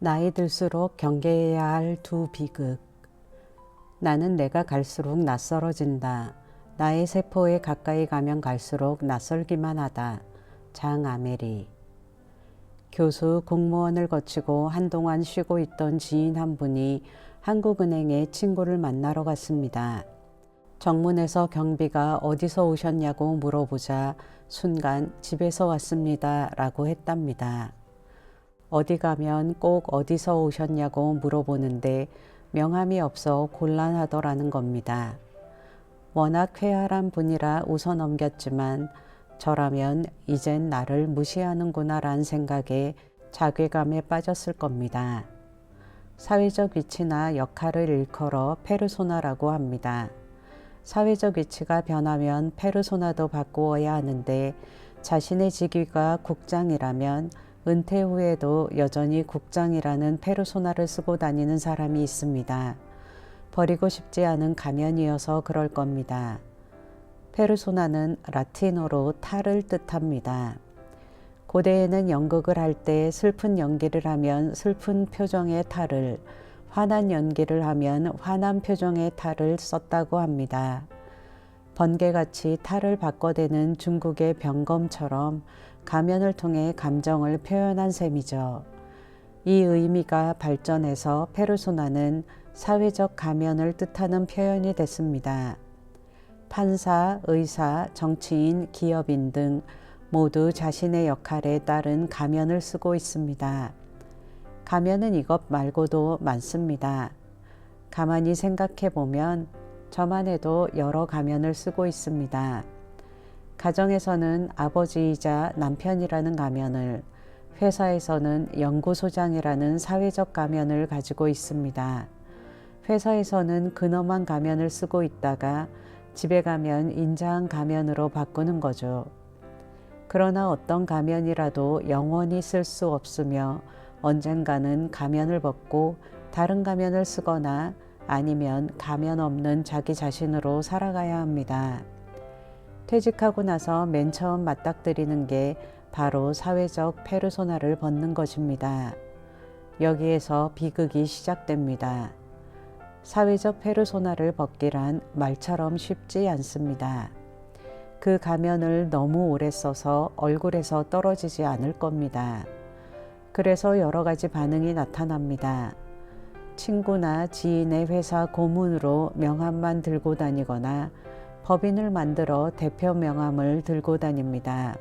나이 들수록 경계해야 할 두 비극. 나는 내가 갈수록 낯설어진다. 나의 세포에 가까이 가면 갈수록 낯설기만 하다. 장아메리. 교수, 공무원을 거치고 한동안 쉬고 있던 지인 한 분이 한국은행에 친구를 만나러 갔습니다. 정문에서 경비가 어디서 오셨냐고 물어보자 순간 집에서 왔습니다 라고 했답니다. 어디 가면 꼭 어디서 오셨냐고 물어보는데 명함이 없어 곤란하더라는 겁니다. 워낙 쾌활한 분이라 웃어 넘겼지만 저라면 이젠 나를 무시하는구나란 생각에 자괴감에 빠졌을 겁니다. 사회적 위치나 역할을 일컬어 페르소나라고 합니다. 사회적 위치가 변하면 페르소나도 바꾸어야 하는데 자신의 직위가 국장이라면 은퇴 후에도 여전히 국장이라는 페르소나를 쓰고 다니는 사람이 있습니다. 버리고 싶지 않은 가면이어서 그럴 겁니다. 페르소나는 라틴어로 탈을 뜻합니다. 고대에는 연극을 할 때 슬픈 연기를 하면 슬픈 표정의 탈을, 화난 연기를 하면 화난 표정의 탈을 썼다고 합니다. 번개같이 탈을 바꿔대는 중국의 병검처럼 가면을 통해 감정을 표현한 셈이죠. 이 의미가 발전해서 페르소나는 사회적 가면을 뜻하는 표현이 됐습니다. 판사, 의사, 정치인, 기업인 등 모두 자신의 역할에 따른 가면을 쓰고 있습니다. 가면은 이것 말고도 많습니다. 가만히 생각해 보면 저만 해도 여러 가면을 쓰고 있습니다. 가정에서는 아버지이자 남편이라는 가면을, 회사에서는 연구소장이라는 사회적 가면을 가지고 있습니다. 회사에서는 근엄한 가면을 쓰고 있다가 집에 가면 인자한 가면으로 바꾸는 거죠. 그러나 어떤 가면이라도 영원히 쓸 수 없으며 언젠가는 가면을 벗고 다른 가면을 쓰거나 아니면 가면 없는 자기 자신으로 살아가야 합니다. 퇴직하고 나서 맨 처음 맞닥뜨리는 게 바로 사회적 페르소나를 벗는 것입니다. 여기에서 비극이 시작됩니다. 사회적 페르소나를 벗기란 말처럼 쉽지 않습니다. 그 가면을 너무 오래 써서 얼굴에서 떨어지지 않을 겁니다. 그래서 여러 가지 반응이 나타납니다. 친구나 지인의 회사 고문으로 명함만 들고 다니거나 법인을 만들어 대표 명함을 들고 다닙니다.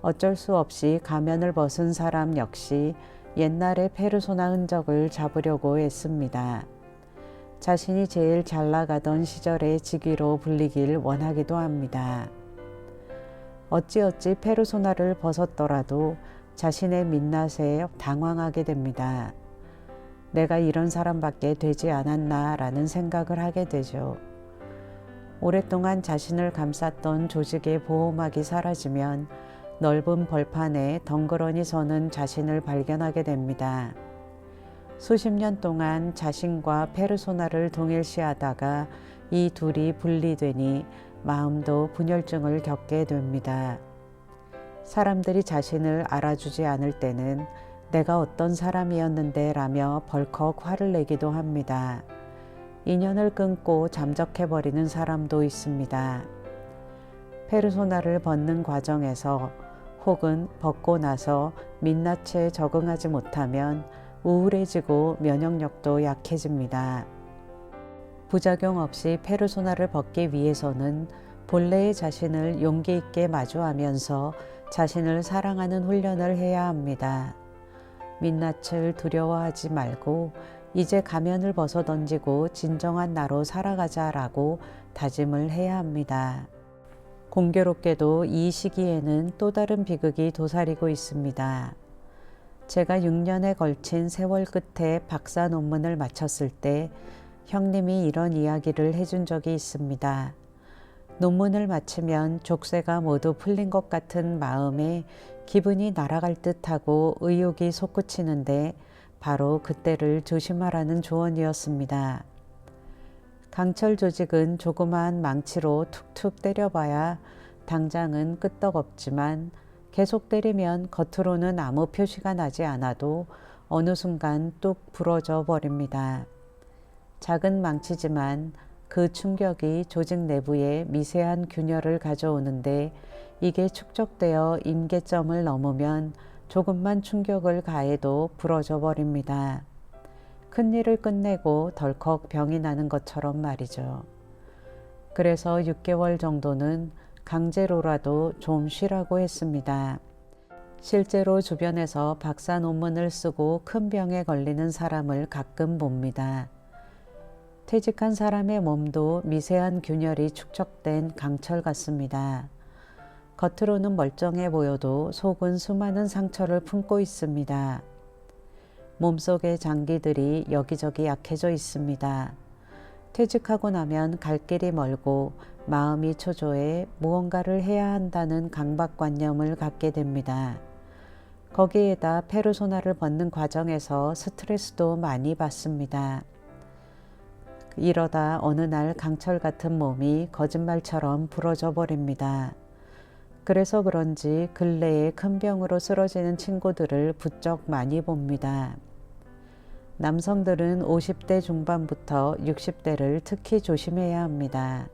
어쩔 수 없이 가면을 벗은 사람 역시 옛날의 페르소나 흔적을 잡으려고 애씁니다. 자신이 제일 잘 나가던 시절의 직위로 불리길 원하기도 합니다. 어찌어찌 페르소나를 벗었더라도 자신의 민낯에 당황하게 됩니다. 내가 이런 사람밖에 되지 않았나 라는 생각을 하게 되죠. 오랫동안 자신을 감쌌던 조직의 보호막이 사라지면 넓은 벌판에 덩그러니 서는 자신을 발견하게 됩니다. 수십 년 동안 자신과 페르소나를 동일시하다가 이 둘이 분리되니 마음도 분열증을 겪게 됩니다. 사람들이 자신을 알아주지 않을 때는 내가 어떤 사람이었는데 라며 벌컥 화를 내기도 합니다. 인연을 끊고 잠적해버리는 사람도 있습니다. 페르소나를 벗는 과정에서 혹은 벗고 나서 민낯에 적응하지 못하면 우울해지고 면역력도 약해집니다. 부작용 없이 페르소나를 벗기 위해서는 본래의 자신을 용기 있게 마주하면서 자신을 사랑하는 훈련을 해야 합니다. 민낯을 두려워하지 말고 이제 가면을 벗어 던지고 진정한 나로 살아가자라고 다짐을 해야 합니다. 공교롭게도 이 시기에는 또 다른 비극이 도사리고 있습니다. 제가 6년에 걸친 세월 끝에 박사 논문을 마쳤을 때 형님이 이런 이야기를 해준 적이 있습니다. 논문을 마치면 족쇄가 모두 풀린 것 같은 마음에 기분이 날아갈 듯하고 의욕이 솟구치는데 바로 그때를 조심하라는 조언이었습니다. 강철 조직은 조그마한 망치로 툭툭 때려봐야 당장은 끄떡없지만 계속 때리면 겉으로는 아무 표시가 나지 않아도 어느 순간 뚝 부러져 버립니다. 작은 망치지만 그 충격이 조직 내부에 미세한 균열을 가져오는데 이게 축적되어 임계점을 넘으면 조금만 충격을 가해도 부러져 버립니다. 큰일을 끝내고 덜컥 병이 나는 것처럼 말이죠. 그래서 6개월 정도는 강제로라도 좀 쉬라고 했습니다. 실제로 주변에서 박사 논문을 쓰고 큰 병에 걸리는 사람을 가끔 봅니다. 퇴직한 사람의 몸도 미세한 균열이 축적된 강철 같습니다. 겉으로는 멀쩡해 보여도 속은 수많은 상처를 품고 있습니다. 몸속의 장기들이 여기저기 약해져 있습니다. 퇴직하고 나면 갈 길이 멀고 마음이 초조해 무언가를 해야 한다는 강박관념을 갖게 됩니다. 거기에다 페르소나를 벗는 과정에서 스트레스도 많이 받습니다. 이러다 어느 날 강철 같은 몸이 거짓말처럼 부러져 버립니다. 그래서 그런지 근래에 큰 병으로 쓰러지는 친구들을 부쩍 많이 봅니다. 남성들은 50대 중반부터 60대를 특히 조심해야 합니다.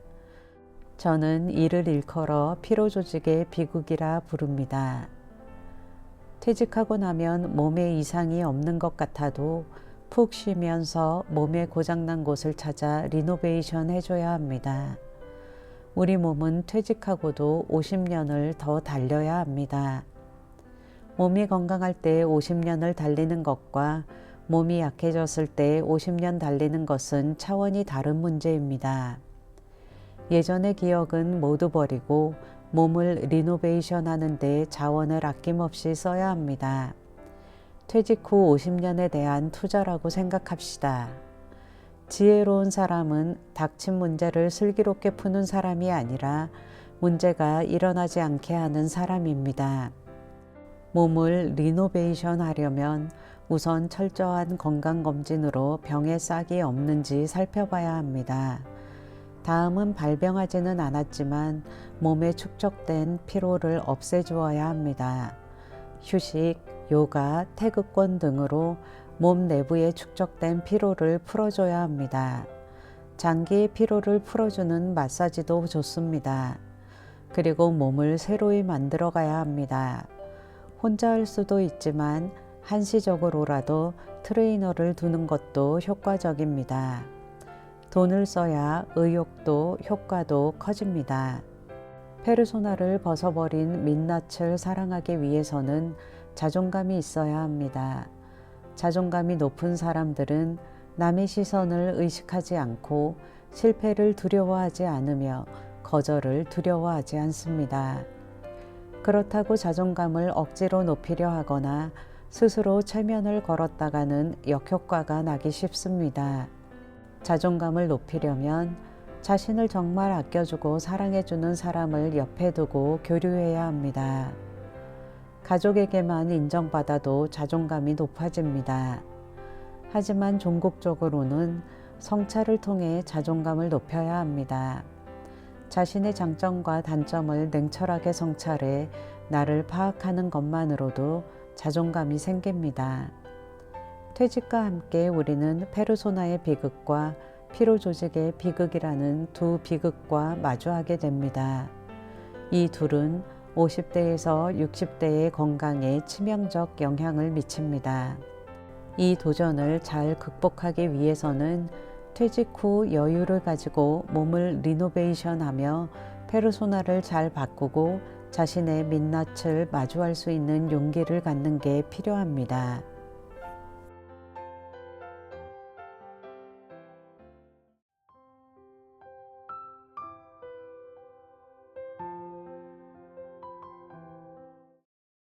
저는 이를 일컬어 피로조직의 비극이라 부릅니다. 퇴직하고 나면 몸에 이상이 없는 것 같아도 푹 쉬면서 몸에 고장난 곳을 찾아 리노베이션 해줘야 합니다. 우리 몸은 퇴직하고도 50년을 더 달려야 합니다. 몸이 건강할 때 50년을 달리는 것과 몸이 약해졌을 때 50년 달리는 것은 차원이 다른 문제입니다. 예전의 기억은 모두 버리고 몸을 리노베이션 하는데 자원을 아낌없이 써야 합니다. 퇴직 후 50년에 대한 투자라고 생각합시다. 지혜로운 사람은 닥친 문제를 슬기롭게 푸는 사람이 아니라 문제가 일어나지 않게 하는 사람입니다. 몸을 리노베이션 하려면 우선 철저한 건강검진으로 병에 싹이 없는지 살펴봐야 합니다. 다음은 발병하지는 않았지만 몸에 축적된 피로를 없애주어야 합니다. 휴식, 요가, 태극권 등으로 몸 내부에 축적된 피로를 풀어줘야 합니다. 장기의 피로를 풀어주는 마사지도 좋습니다. 그리고 몸을 새로이 만들어 가야 합니다. 혼자 할 수도 있지만 한시적으로라도 트레이너를 두는 것도 효과적입니다. 돈을 써야 의욕도 효과도 커집니다. 페르소나를 벗어버린 민낯을 사랑하기 위해서는 자존감이 있어야 합니다. 자존감이 높은 사람들은 남의 시선을 의식하지 않고 실패를 두려워하지 않으며 거절을 두려워하지 않습니다. 그렇다고 자존감을 억지로 높이려 하거나 스스로 체면을 걸었다가는 역효과가 나기 쉽습니다. 자존감을 높이려면 자신을 정말 아껴주고 사랑해주는 사람을 옆에 두고 교류해야 합니다. 가족에게만 인정받아도 자존감이 높아집니다. 하지만 종국적으로는 성찰을 통해 자존감을 높여야 합니다. 자신의 장점과 단점을 냉철하게 성찰해 나를 파악하는 것만으로도 자존감이 생깁니다. 퇴직과 함께 우리는 페르소나의 비극과 피로조직의 비극이라는 두 비극과 마주하게 됩니다. 이 둘은 50대에서 60대의 건강에 치명적 영향을 미칩니다. 이 도전을 잘 극복하기 위해서는 퇴직 후 여유를 가지고 몸을 리노베이션하며 페르소나를 잘 바꾸고 자신의 민낯을 마주할 수 있는 용기를 갖는 게 필요합니다.